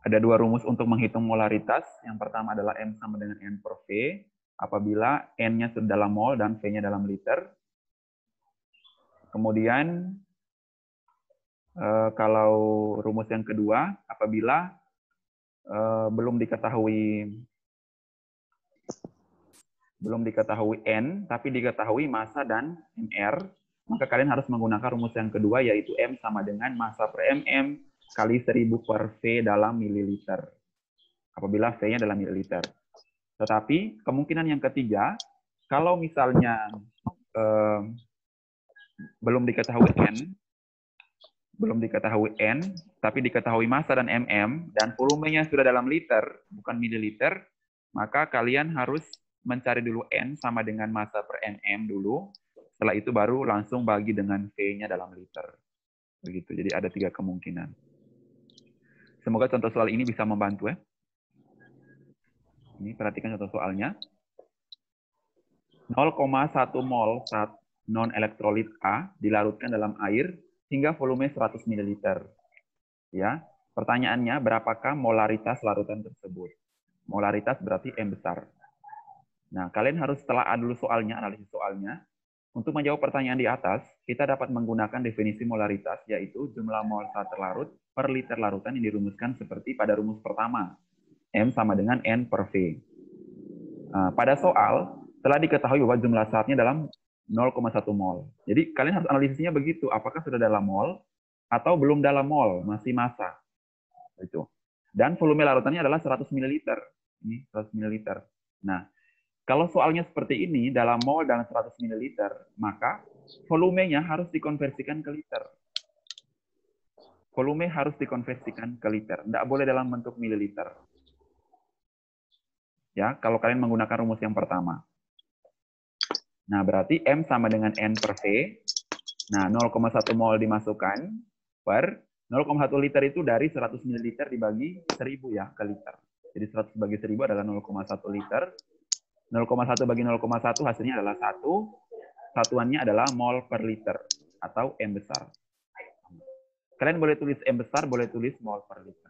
Ada dua rumus untuk menghitung molaritas. Yang pertama adalah M sama dengan N per V. Apabila N-nya sudah dalam mol dan V-nya dalam liter. Kemudian, kalau rumus yang kedua, apabila belum diketahui N, tapi diketahui massa dan MR, maka kalian harus menggunakan rumus yang kedua, yaitu M sama dengan massa per mm kali 1000 per V dalam mililiter. Apabila V-nya dalam mililiter. Tetapi kemungkinan yang ketiga, kalau misalnya belum diketahui N, tapi diketahui massa dan mm, dan volumenya sudah dalam liter, bukan mililiter, maka kalian harus mencari dulu N sama dengan massa per mm dulu. Setelah itu baru langsung bagi dengan V-nya dalam liter. Begitu. Jadi ada 3 kemungkinan. Semoga contoh soal ini bisa membantu ya. Ini perhatikan contoh soalnya. 0,1 mol non-elektrolit A dilarutkan dalam air hingga volume 100 ml. Ya, pertanyaannya berapakah molaritas larutan tersebut? Molaritas berarti M besar. Nah, kalian harus telaah dulu soalnya, analisis soalnya. Untuk menjawab pertanyaan di atas, kita dapat menggunakan definisi molaritas, yaitu jumlah mol saat terlarut per liter larutan yang dirumuskan seperti pada rumus pertama. M sama dengan N per V. Nah, pada soal, telah diketahui bahwa jumlah saatnya dalam 0,1 mol. Jadi kalian harus analisisnya begitu, apakah sudah dalam mol atau belum dalam mol, masih massa. Itu. Dan volume larutannya adalah 100 ml. Ini 100 ml. Nah, kalau soalnya seperti ini, dalam mol dan 100 ml, maka volumenya harus dikonversikan ke liter. Volume harus dikonversikan ke liter. Tidak boleh dalam bentuk mililiter. Ya, kalau kalian menggunakan rumus yang pertama. Nah, berarti M sama dengan N per V. Nah, 0,1 mol dimasukkan per 0,1 liter itu dari 100 ml dibagi 1000 ya ke liter. Jadi 100 bagi 1000 adalah 0,1 liter. 0,1 bagi 0,1 hasilnya adalah 1. Satuannya adalah mol per liter atau M besar. Kalian boleh tulis M besar, boleh tulis mol per liter.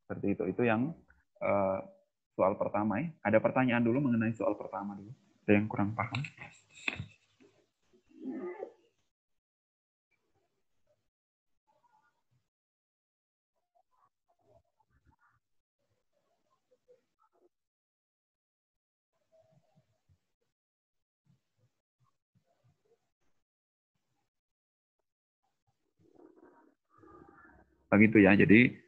Seperti itu. Itu yang soal pertama ya. Ada pertanyaan dulu mengenai soal pertama dulu. Ada yang kurang paham? Begitu ya. Jadi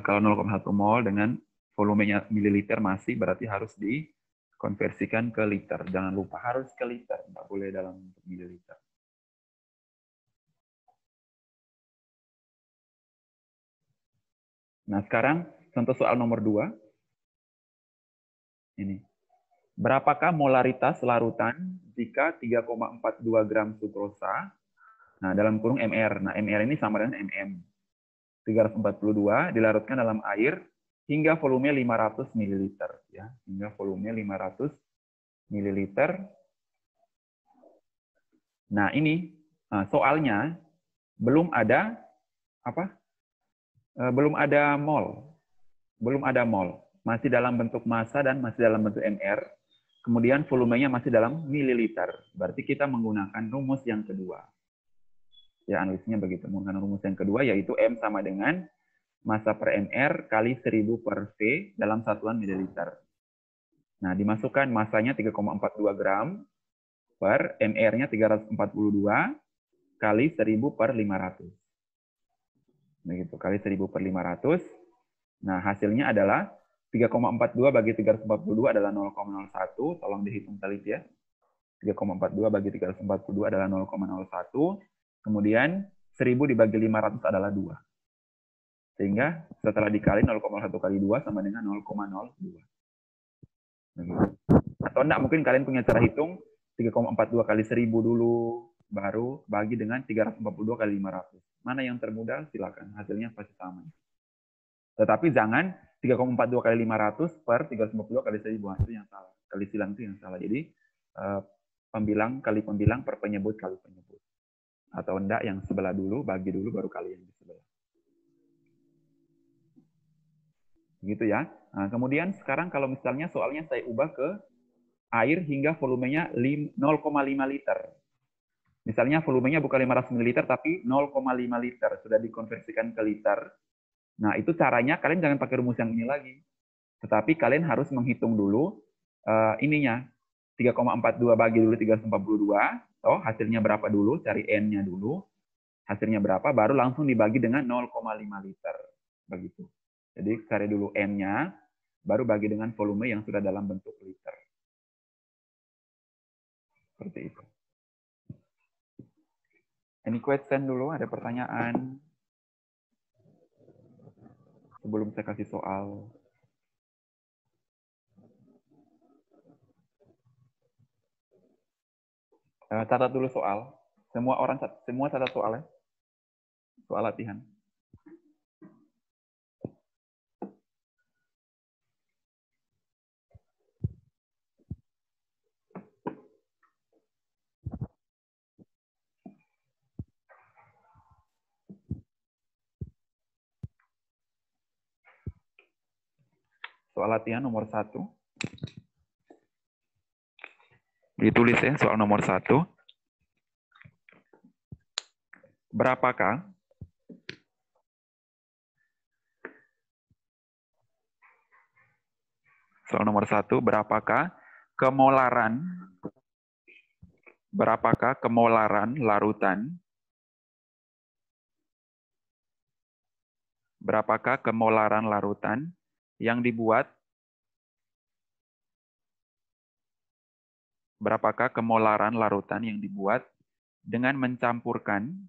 kalau 0,1 mol dengan volumenya mililiter masih berarti harus dikonversikan ke liter. Jangan lupa harus ke liter, nggak boleh dalam mililiter. Nah, sekarang contoh soal nomor 2. Ini. Berapakah molaritas larutan jika 3,42 gram sukrosa, nah dalam kurung MR. Nah, MR ini sama dengan MM. 342 dilarutkan dalam air hingga volume 500 ml ya, hingga volume 500 ml. Nah, ini soalnya belum ada apa? Belum ada mol. Belum ada mol. Masih dalam bentuk massa dan masih dalam bentuk MR. Kemudian volumenya masih dalam mililiter. Berarti kita menggunakan rumus yang kedua. Ya, analisisnya begitu. Menggunakan rumus yang kedua, yaitu M sama dengan massa per MR kali 1000 per V dalam satuan mililiter. Nah, dimasukkan massanya 3,42 gram per MR-nya 342 kali 1000 per 500. Begitu, kali 1000 per 500. Nah, hasilnya adalah 3,42 bagi 342 adalah 0,01. Tolong dihitung teliti ya. 3,42 bagi 342 adalah 0,01. Kemudian 1000 dibagi 500 adalah 2. Sehingga setelah dikali 0,1 kali 2 sama dengan 0,02. Atau enggak, mungkin kalian punya cara hitung 3,42 kali 1000 dulu, baru bagi dengan 342 kali 500. Mana yang termudah, silakan. Hasilnya pasti sama. Tetapi jangan 3,42 kali 500 per 342 kali 1000. Itu yang salah. Kali silang itu yang salah. Jadi pembilang kali pembilang per penyebut kali penyebut. Atau enggak yang sebelah dulu, bagi dulu, baru kali yang di sebelah. Gitu ya. Nah, kemudian sekarang kalau misalnya soalnya saya ubah ke air hingga volumenya 0,5 liter. Misalnya volumenya bukan 500 ml, tapi 0,5 liter. Sudah dikonversikan ke liter. Nah, itu caranya kalian jangan pakai rumus yang ini lagi. Tetapi kalian harus menghitung dulu ininya. 3,42 bagi dulu 342. Oh, hasilnya berapa dulu? Cari N-nya dulu. Hasilnya berapa? Baru langsung dibagi dengan 0,5 liter. Begitu. Jadi cari dulu N-nya, baru bagi dengan volume yang sudah dalam bentuk liter. Seperti itu. Any question dulu? Ada pertanyaan? Sebelum saya kasih soal. Catat dulu soal. Semua catat soalnya. Soal latihan. Soal latihan nomor 1. Ditulis ya, soal nomor 1. Berapakah soal nomor 1, berapakah kemolaran larutan yang dibuat dengan mencampurkan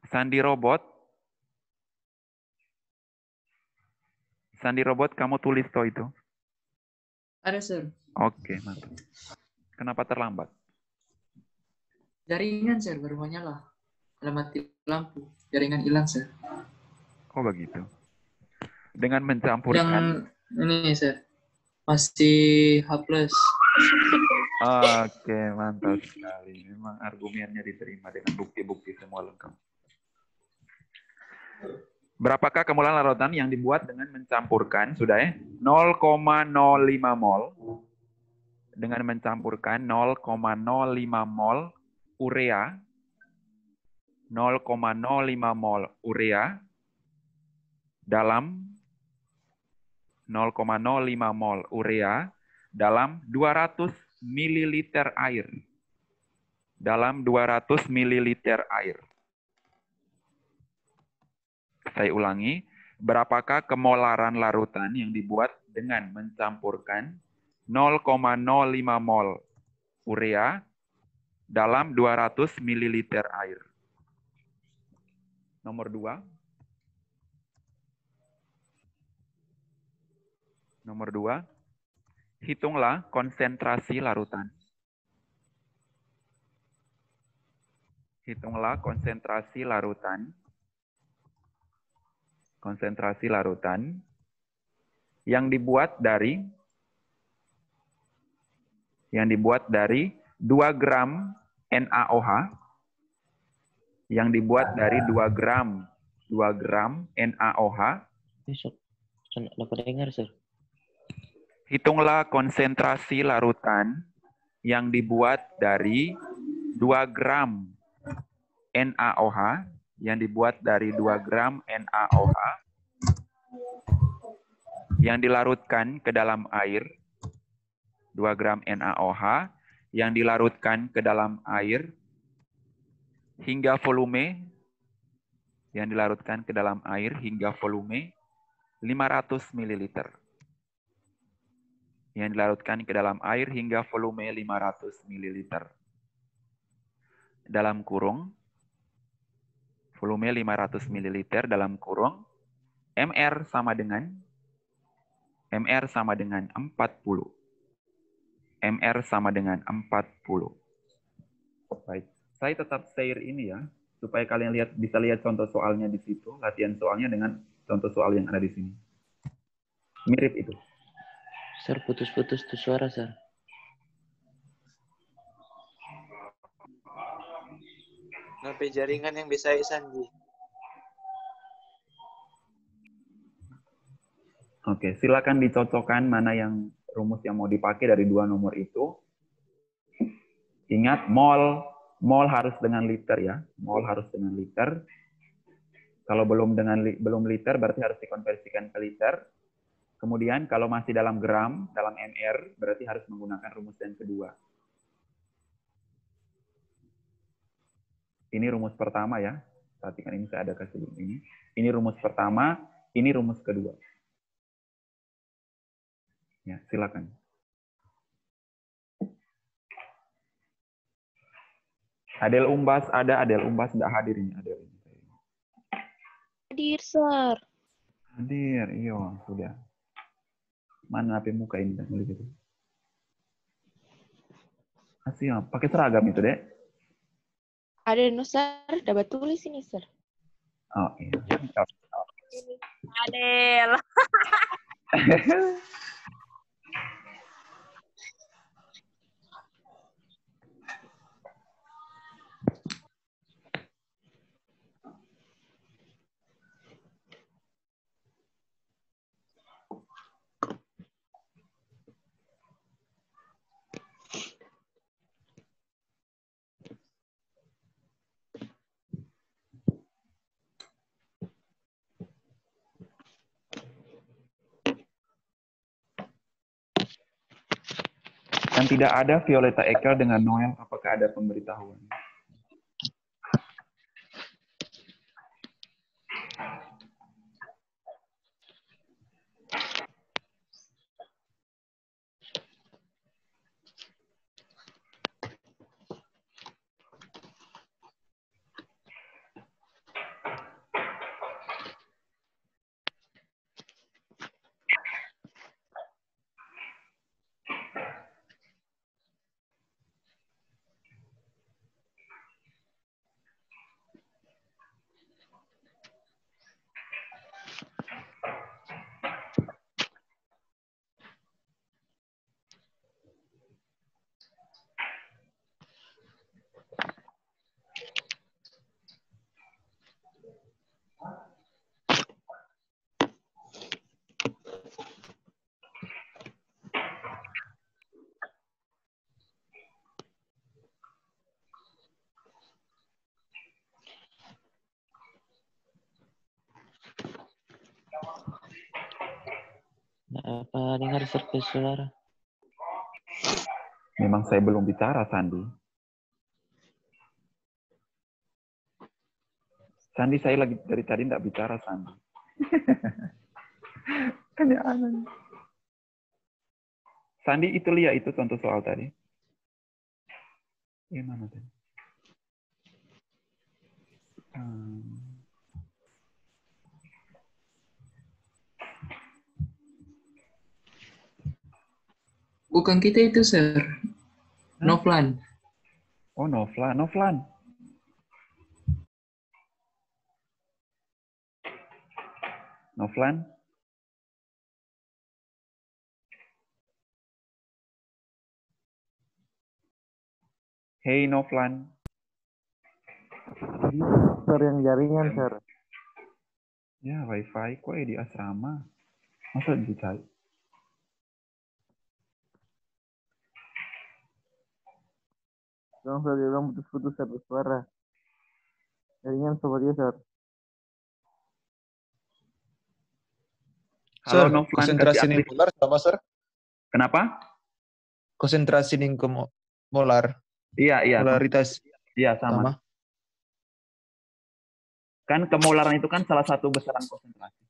sandi robot, kamu tulis toh itu? Ada, Sir. Oke, mantap. Kenapa terlambat? Jaringan, Sir, baru menyala. Kalau mati lampu, jaringan hilang, Sir. Oh, begitu. Dengan mencampurkan... Yang ini, Sir, masih H+. Oke, mantap sekali. Memang argumennya diterima dengan bukti-bukti semua lengkap. Berapakah kemolaran larutan yang dibuat dengan mencampurkan, sudah ya, 0,05 mol, dengan mencampurkan 0,05 mol urea, 0,05 mol urea dalam 0,05 mol urea dalam 200 ml air. Dalam 200 ml air. Saya ulangi, berapakah kemolaran larutan yang dibuat dengan mencampurkan 0,05 mol urea dalam 200 ml air? Nomor 2. Nomor 2, hitunglah konsentrasi larutan. Hitunglah konsentrasi larutan yang dibuat dari 2 gram NaOH, NaOH. Besok dapat dengar, Sir. Hitunglah konsentrasi larutan yang dibuat dari 2 gram NaOH, yang dilarutkan ke dalam air, 2 gram NaOH yang dilarutkan ke dalam air hingga volume 500 ml. Yang dilarutkan ke dalam air hingga volume 500 ml. Dalam kurung, volume 500 ml dalam kurung, MR sama dengan 40. MR sama dengan 40. Baik, saya tetap share ini ya, supaya kalian bisa lihat contoh soalnya di situ, latihan soalnya dengan contoh soal yang ada di sini. Mirip itu. Sir, putus-putus tuh suara, Sir. Sampai jaringan yang bisa Sanji. Oke, silakan dicocokkan mana yang rumus yang mau dipakai dari dua nomor itu. Ingat, mol harus dengan liter ya. Mol harus dengan liter. Kalau belum liter berarti harus dikonversikan ke liter. Kemudian kalau masih dalam gram, dalam mr, berarti harus menggunakan rumus yang kedua. Ini rumus pertama ya. Perhatikan ini saya ada kasih ini. Ini rumus pertama, ini rumus kedua. Ya, silakan. Adel Umbas ada, Adel Umbas nggak hadir ini, Adel. Hadir, Sir. Hadir, iya sudah. Mana HP muka ini dan gitu. Siap, pakai seragam itu deh. Ada no, Sir. Dapat tulis ini, Sir. Oh iya. Adel. Dan tidak ada Violeta Ekel dengan Noel, apakah ada pemberitahuan? Nah, apa dengar servis suara? Memang saya belum bicara, Sandi. Sandi, saya lagi dari tadi tidak bicara, Sandi. Kan ya aneh. Sandi, itu lihat itu contoh soal tadi. Gimana tadi? Bukan kita itu, Sir. Novlan. Oh, Novlan. Novlan. Novlan. Hey, Novlan. Sir, yang jaringan, Sir. Ya, wifi kok di asrama. Masa dicari? Dong, Sir, dia bilang putus-putus satu suara. Jaringan sama dia, Sir. Halo, Sir, Novlan. konsentrasi kasih aktif. molar sama, Sir? Kenapa? Konsentrasi molar. Iya. Polaritas Iya, sama. Kan kemolaran itu kan salah satu besaran konsentrasi.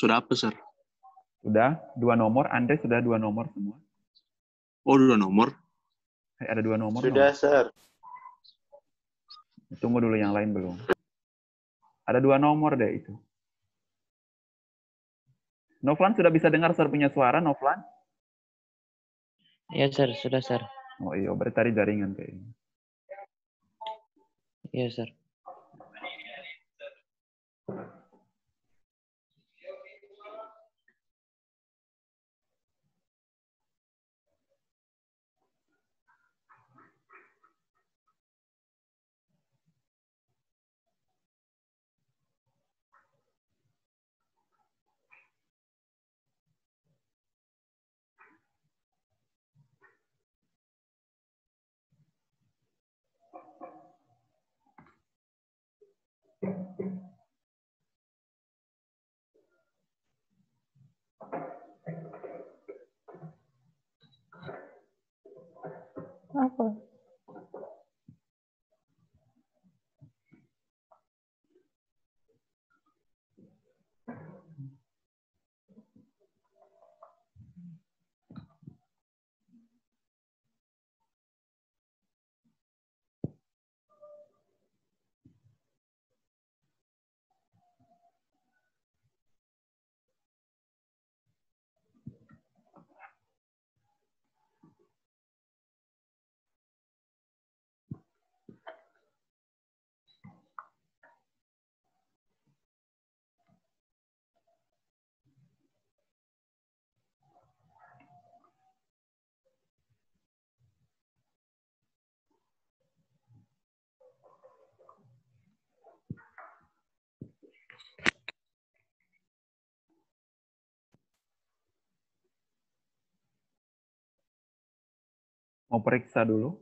Sudah apa, Sir? Sudah 2 nomor. Andre sudah 2 nomor semua. Oh, 2 nomor. Ada 2 nomor. Sudah, Sir. Tunggu dulu, yang lain belum. Ada 2 nomor deh itu. Novlan sudah bisa dengar Sir punya suara, Novlan? Iya, Sir. Sudah, Sir. Oh iya, berarti tadi jaringan kayaknya. Iya, Sir. Apa? Mau periksa dulu.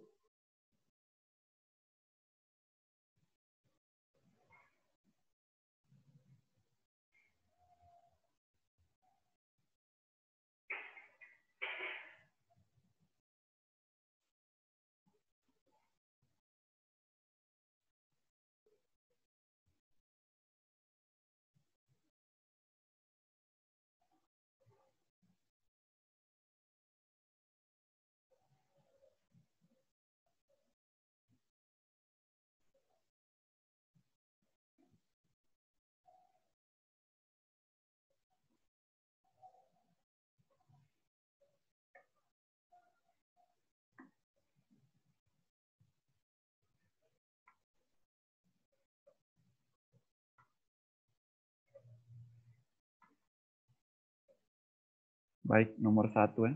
Baik, nomor 1 ya.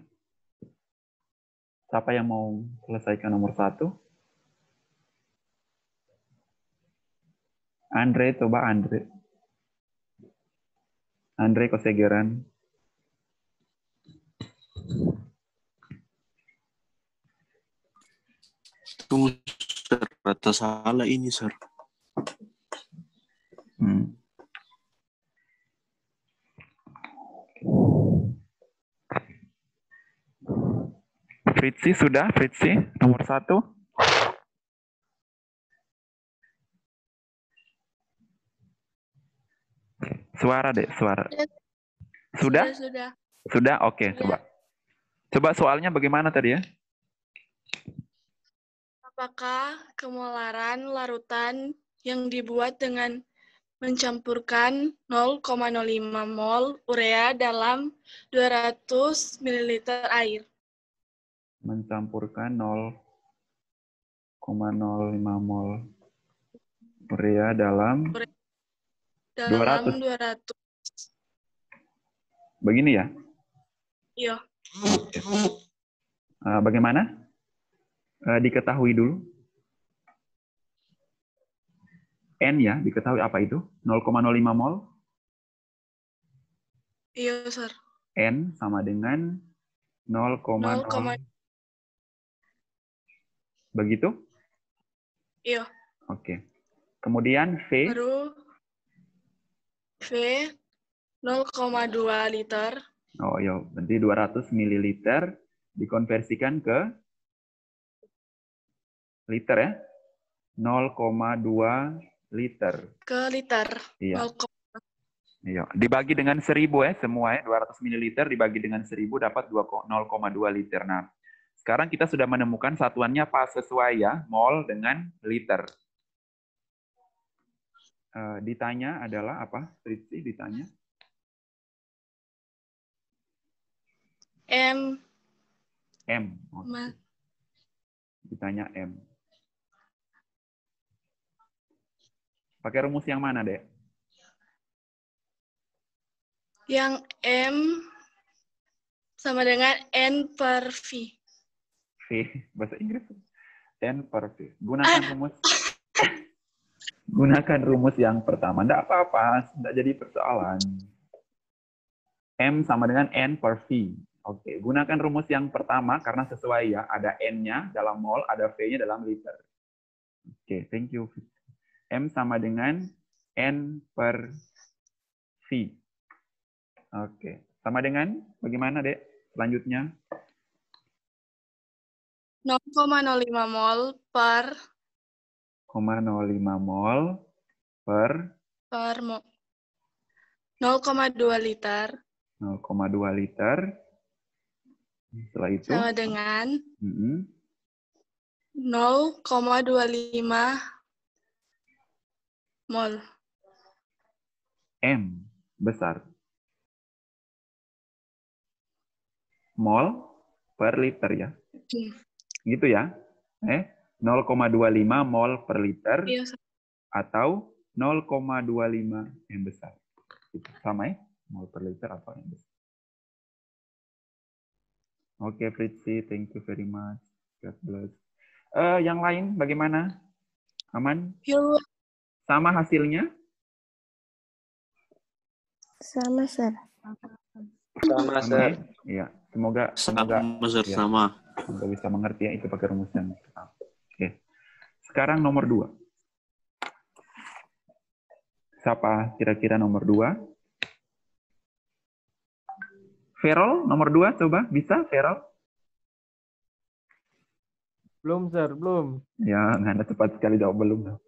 Siapa yang mau selesaikan nomor 1? Andre, coba Andre. Andre Kosegeran. Tunggu, Sir. Rata salah ini, Sir. Fritzi sudah, Fritzi nomor 1. Suara deh, suara. Sudah? Sudah, oke, coba. Coba soalnya bagaimana tadi ya? Apakah kemolaran larutan yang dibuat dengan mencampurkan 0,05 mol urea dalam 200 ml air? Mencampurkan 0,05 mol urea dalam dalam 200. 200. Begini ya? Iya. Bagaimana? Diketahui dulu. N ya, diketahui apa itu? 0,05 mol. Iya, Sir. N sama dengan 0,0. Begitu? Iya. Oke. Kemudian V. Baru V 0,2 liter. Oh, ya, berarti 200 ml dikonversikan ke liter ya. 0,2 liter. Ke liter. Iya. 0, Iya, dibagi dengan 1000 ya semua ya, 200 ml dibagi dengan 1000 dapat 0,2 liter. Nah, sekarang kita sudah menemukan satuannya pas sesuai ya, mol dengan liter. Ditanya adalah apa? Fritzi ditanya. M. Oke. Ditanya M. Pakai rumus yang mana, Dek? Yang M sama dengan N per V. V, bahasa Inggris. N per V. Gunakan rumus yang pertama. Tidak apa-apa, tidak jadi persoalan. M sama dengan N per V. Oke, gunakan rumus yang pertama karena sesuai ya. Ada N-nya dalam mol, ada V-nya dalam liter. Oke, thank you. M sama dengan N per V. Oke, sama dengan bagaimana, Dek? Selanjutnya. 0,05 mol per 0,05 mol per 0,2 liter. 0,2 liter. Setelah itu Sama dengan 0,25 mol. M besar. Mol per liter ya. Gitu ya. 0,25 mol per liter Iya. atau 0,25 M besar. Sama ya? Mol per liter atau M besar. Oke, Fritzi, thank you very much. God bless. Yang lain bagaimana? Aman? Yuk. Sama hasilnya? Sama, Sir. Sama, Sir. Iya, semoga Sama, Sir, ya, sama. semoga bisa mengerti ya, itu pakai rumus yang pertama. Oke. Sekarang nomor 2. Siapa kira-kira nomor 2? Ferol, nomor 2, coba. Bisa, Ferol? Belum, Sir, belum. Ya, Anda cepat sekali jawab belum.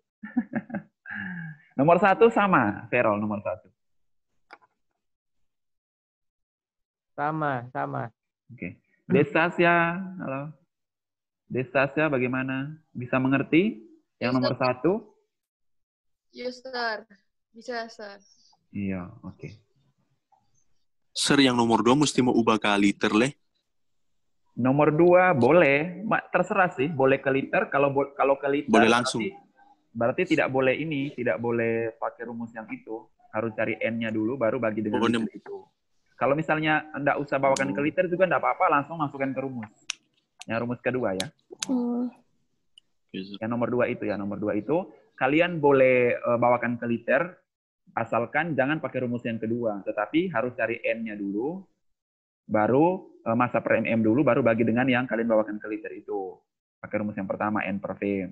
Nomor 1 sama, Ferol, nomor 1. Sama. Oke. Destasya, halo. Destasya bagaimana? Bisa mengerti? Yang nomor 1? Yes, Sir. Bisa, Sir. Iya, oke. Sir, yang nomor 2 mesti mau ubah ke liter, leh. Nomor 2 boleh, terserah sih, boleh ke liter. Kalau ke liter Boleh langsung. Berarti tidak boleh tidak boleh pakai rumus yang itu. Harus cari N-nya dulu, baru bagi dengan liter itu. Kalau misalnya Anda usah bawakan ke liter juga enggak apa-apa, langsung masukkan ke rumus. Yang rumus kedua ya. Yang nomor 2 itu ya, nomor 2 itu kalian boleh bawakan ke liter, asalkan jangan pakai rumus yang kedua, tetapi harus cari N-nya dulu, baru massa per mm dulu, baru bagi dengan yang kalian bawakan ke liter itu. Pakai rumus yang pertama, N per V.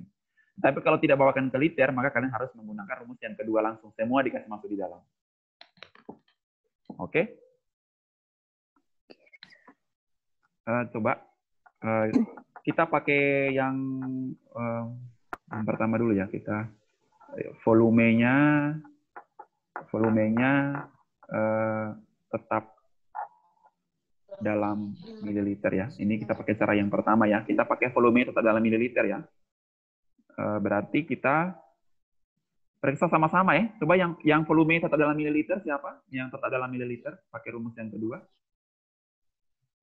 Tapi kalau tidak bawakan ke liter, maka kalian harus menggunakan rumus yang kedua langsung. Semua dikasih masuk di dalam. Oke? Coba kita pakai yang pertama dulu ya. Kita volumenya tetap dalam mililiter ya. Ini kita pakai cara yang pertama ya. Kita pakai volume tetap dalam mililiter ya. Berarti kita periksa sama-sama ya. Coba yang volume tetap dalam mililiter siapa? Yang tetap dalam mililiter pakai rumus yang kedua.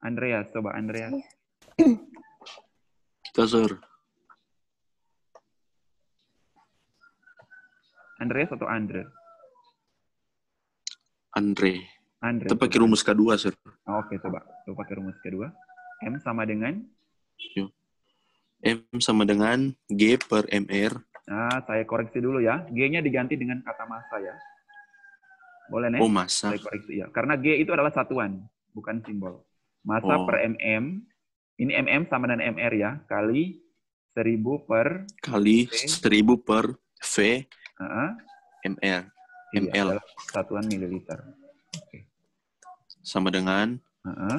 Andreas, coba Andreas. Kita, Sir. Andreas atau Andre? Andre. Andre. Kita pakai coba. rumus kedua, Sir. Oke, coba. Coba pakai rumus kedua. M sama dengan? M sama dengan G per MR. Nah, saya koreksi dulu ya. G-nya diganti dengan kata massa ya. Boleh, nih? Oh, massa. Saya koreksi ya. Karena G itu adalah satuan, bukan simbol. Massa Oh. per mm. Ini mm sama dengan mr ya. Kali 1000 per Kali V. 1000 per V MR. Iya, ML. adalah satuan mililiter. Oke. Sama dengan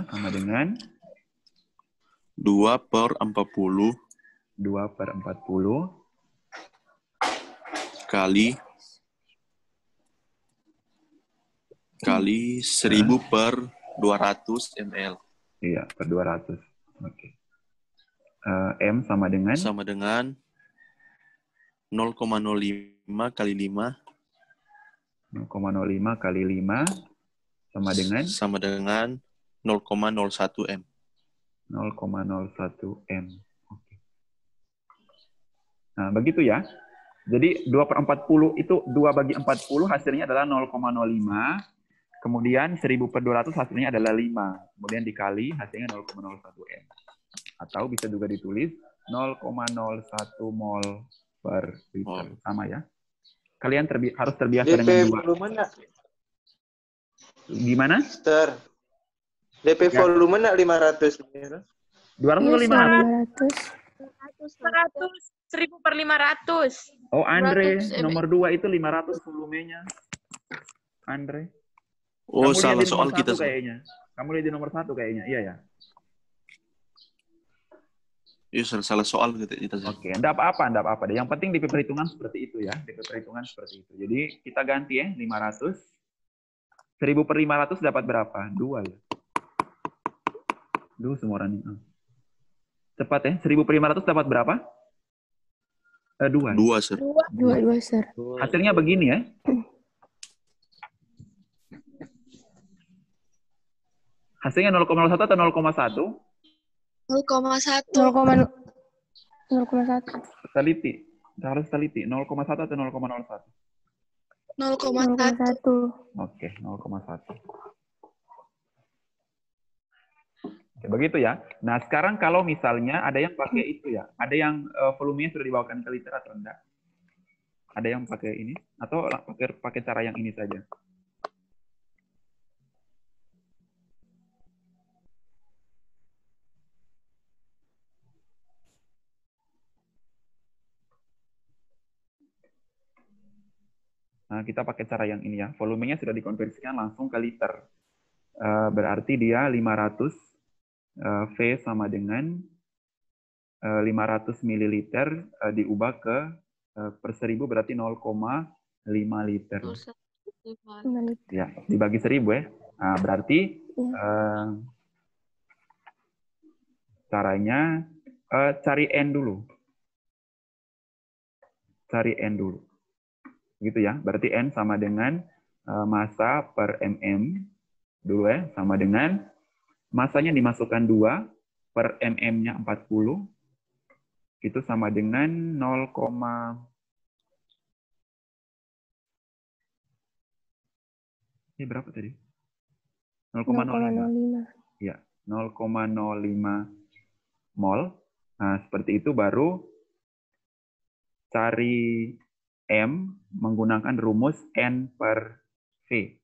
Sama dengan 2 per 40 2 per 40 kali 1000 per 200 ml. Iya, per 200. Oke. M sama dengan? Sama dengan 0,05 kali 5. 0,05 kali 5 sama dengan? Sama dengan 0,01 M. 0,01 M. Oke. Nah, begitu ya. Jadi 2 per 40 itu 2 bagi 40 hasilnya adalah 0,05. Kemudian 1000 per 200 hasilnya adalah 5. Kemudian dikali hasilnya 0,01 M. Atau bisa juga ditulis 0,01 mol per liter. Sama ya. Kalian harus terbiasa dengan 2. Volume nak? Gimana? Sir. DP Ya. volume nak 500. 200 atau 500? 100, 1000 per 500. Oh, Andre. 200 Nomor 2 itu 500 volumenya. Andre. Oh, Kamu lihat salah di nomor soal kita. 1 kayaknya. Kamu lihat di nomor 1 kayaknya. Iya ya. Iya, salah soal kita. Oke, enggak apa-apa deh. Yang penting DP perhitungan seperti itu ya. DP perhitungan seperti itu. Jadi kita ganti ya, 500. 1000 per 500 dapat berapa? 2 ya. Duh, semua orang ini. Cepat ya, 1000 per 500 dapat berapa? 2. 2, Sir. 2, Sir. Hasilnya begini ya. Hasilnya 0,01 atau 0,1? 0,1. 0,1. Teliti. Harus teliti. 0,1 atau 0,01? 0,1. Oke, 0,1. Oke, begitu ya. Nah, sekarang kalau misalnya ada yang pakai itu ya. Ada yang volumenya sudah dibawakan ke liter atau enggak? Ada yang pakai ini? Atau pakai cara yang ini saja? Nah, kita pakai cara yang ini ya. Volumenya sudah dikonversikan langsung ke liter. Berarti dia 500 V sama dengan 500 ml diubah ke per 1000 berarti 0,5 liter. Ya, dibagi 1000 ya. Nah, berarti caranya cari N dulu. Cari N dulu. Gitu ya. Berarti N sama dengan massa per mm dulu ya, sama dengan massanya dimasukkan 2 per mm-nya 40 itu sama dengan 0, ini berapa tadi? 0,05. Ya, 0,05 mol. Nah, seperti itu baru cari M menggunakan rumus N per V.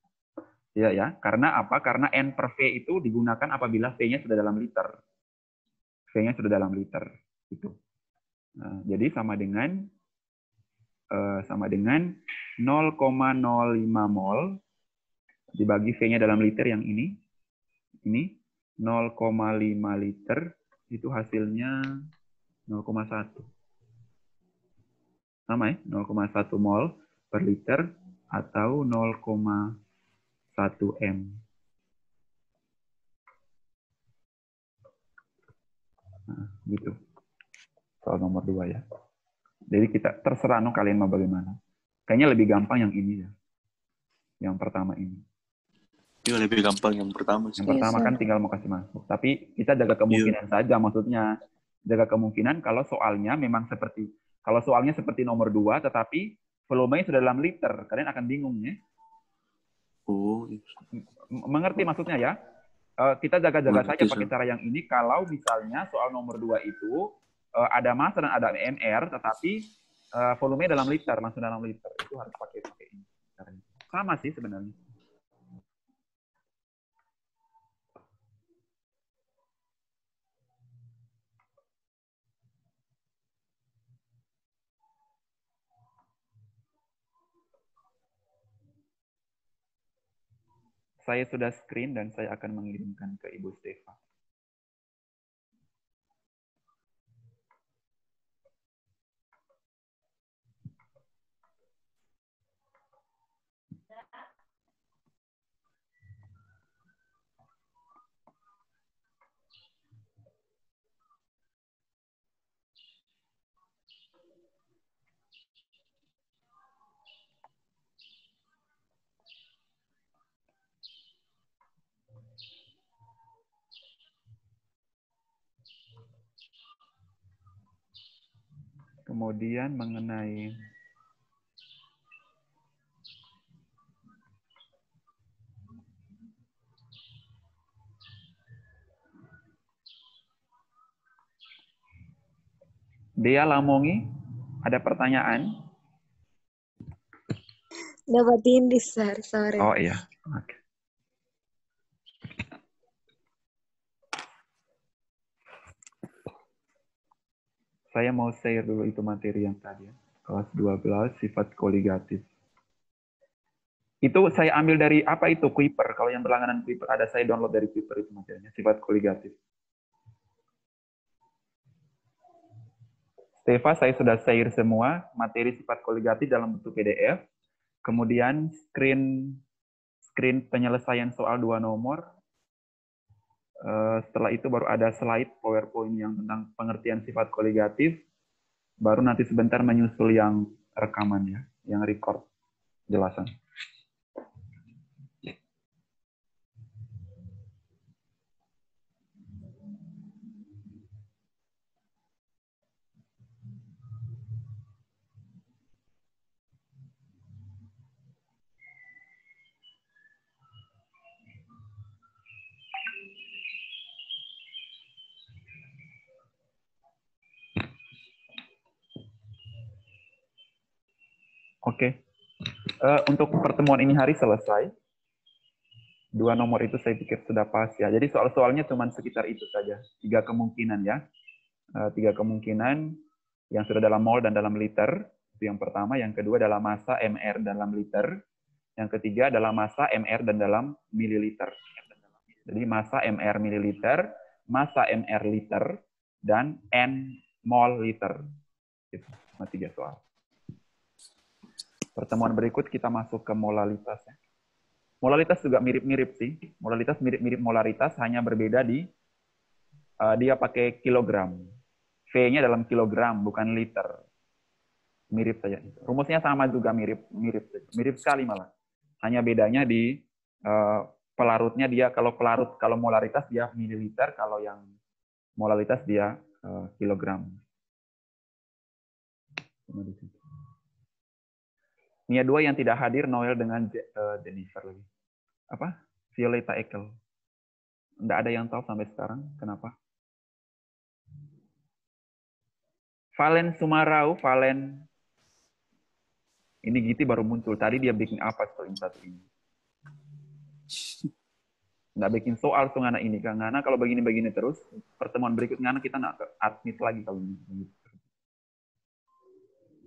Ya, ya. Karena apa? Karena N per V itu digunakan apabila V-nya sudah dalam liter. V-nya sudah dalam liter. Gitu. Nah, jadi sama dengan 0,05 mol dibagi V-nya dalam liter yang ini. Ini 0,5 liter itu hasilnya 0,1. Sama ya, 0,1 mol per liter atau 0,1 M. Nah, gitu. Soal nomor 2 ya. Jadi kita terserah kalian mau bagaimana. Kayaknya lebih gampang yang ini ya. Yang pertama ini. Iya, lebih gampang yang pertama. Yang pertama kan tinggal mau kasih masuk. Tapi kita jaga kemungkinan saja, maksudnya jaga kemungkinan kalau soalnya memang seperti nomor 2, tetapi volumenya sudah dalam liter, kalian akan bingung ya. Oh, Mengerti maksudnya ya? Kita jaga-jaga saja Mengerti, pakai Sir. cara yang ini. Kalau misalnya soal nomor 2 itu ada massa dan ada MR, tetapi volume dalam liter, langsung dalam liter. Itu harus pakai ini. Sama sih sebenarnya. Saya sudah screen dan saya akan mengirimkan ke Ibu Stefa. Kemudian mengenai Dea Lamongi, ada pertanyaan? Dapatin di sore. Oh iya. Oke. Saya mau share dulu itu materi yang tadi ya. Kelas 12 sifat koligatif. Itu saya ambil dari apa itu? Kuiper. Kalau yang berlangganan Kuiper ada, saya download dari Kuiper itu materinya, sifat koligatif. Stefa, saya sudah share semua materi sifat koligatif dalam bentuk PDF. Kemudian screen penyelesaian soal 2 nomor. Setelah itu baru ada slide PowerPoint yang tentang pengertian sifat koligatif. Baru nanti sebentar menyusul yang rekaman ya, yang record jelasan. Oke. Untuk pertemuan ini hari selesai. 2 nomor itu saya pikir sudah pas ya. Jadi soal-soalnya cuma sekitar itu saja. 3 kemungkinan ya. 3 kemungkinan yang sudah dalam mol dan dalam liter. Itu yang pertama. Yang kedua dalam massa MR dalam liter. Yang ketiga dalam massa MR dan dalam mililiter. Jadi massa MR mililiter, massa MR liter, dan N mol liter. Itu cuma 3 soal. Pertemuan berikut kita masuk ke molalitas. Ya. Molalitas juga mirip-mirip sih. Molalitas mirip-mirip molaritas, hanya berbeda di dia pakai kilogram. V-nya dalam kilogram, bukan liter. Mirip saja. Rumusnya sama juga, mirip sekali malah. Hanya bedanya di pelarutnya dia, kalau molaritas dia mililiter, kalau yang molalitas dia kilogram. Ini 2 yang tidak hadir, Noel dengan Jennifer lagi. Apa? Violeta Ekel. Tidak ada yang tahu sampai sekarang. Kenapa? Valen Sumarau, Valen. Ini Giti baru muncul. Tadi dia bikin apa soal satu ini? Nggak bikin soal soal anak ini. Karena kalau begini-begini terus, pertemuan berikutnya kita nggak admit lagi kalau ini.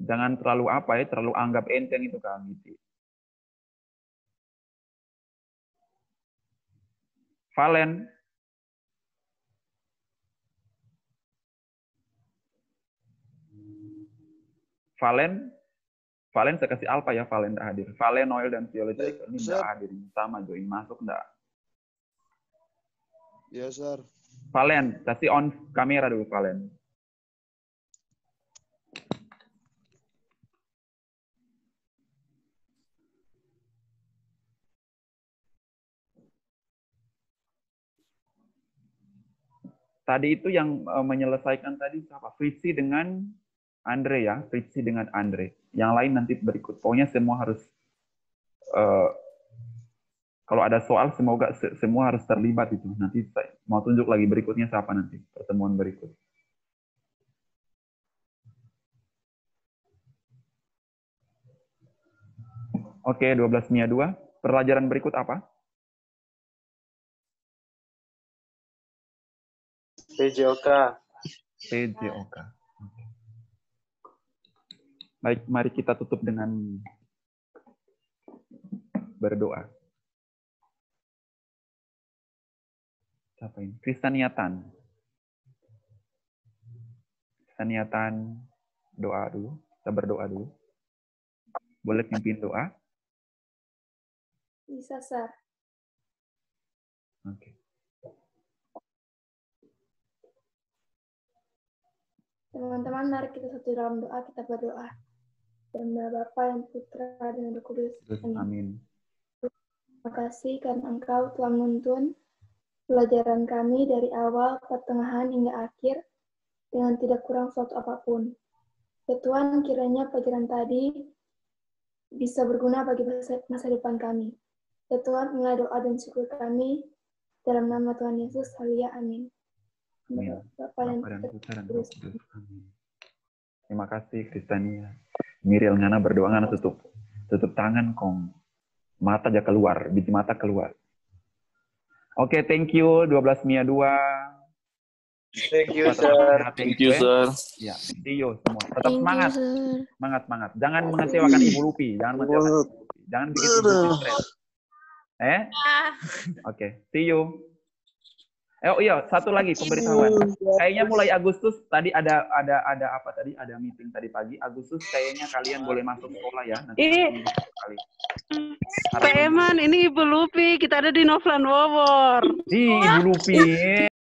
Jangan terlalu terlalu anggap enteng itu kan gitu. Valen. Valen saya kasih alpha ya, Valen tidak hadir. Valen, Noel, dan Violeta ini tidak hadir. Sama join masuk enggak? Ya, Sir. Valen, kasih on kamera dulu, Valen. Tadi itu yang menyelesaikan tadi siapa? Fritzi dengan Andre ya, Fritzi dengan Andre. Yang lain nanti berikut. Pokoknya semua harus Kalau ada soal, semoga semua harus terlibat itu. Nanti saya mau tunjuk lagi berikutnya siapa nanti, pertemuan berikut. Oke, 12 Mia 2. Pelajaran berikut apa? PJOK. PJOK. Oke. Baik, mari kita tutup dengan berdoa. Siapa ini? Kristaniatan. Kristaniatan, doa dulu. Kita berdoa dulu. Boleh pimpin doa? Bisa, Sir. Oke. Teman-teman, mari kita satu dalam doa, kita berdoa. Dan Bapa yang Putra dan Roh Kudus. Amin. Amin. Terima kasih karena Engkau telah menuntun pelajaran kami dari awal, pertengahan, hingga akhir dengan tidak kurang suatu apapun. Ya Tuhan, kiranya pelajaran tadi bisa berguna bagi masa depan kami. Ya Tuhan, inilah doa dan syukur kami. Dalam nama Tuhan Yesus, haleluya, amin. Amin. Bapa dan Putra dan Roh Kudus. Amin. Terima kasih Kristania. Miriel ngana berdoa ngana tutup tangan kong. Mata aja keluar, biji mata keluar. Oke, thank you 12 Mia 2. Thank you, sir. Thank you, sir. Ya, see you semua. Tetap semangat. Semangat. Jangan mengecewakan Ibu Lupi, jangan mengecewakan Ibu Lupi. Jangan bikin Ibu Lupi stres. Oke, see you. Oh iya, satu lagi pemberitahuan. Kayaknya mulai Agustus tadi ada apa tadi? Ada meeting tadi pagi. Agustus kayaknya kalian boleh masuk sekolah ya. Nanti kali. Pak Eman, ini Ibu Lupi. Kita ada di Novlan Wawor. Ibu Lupi.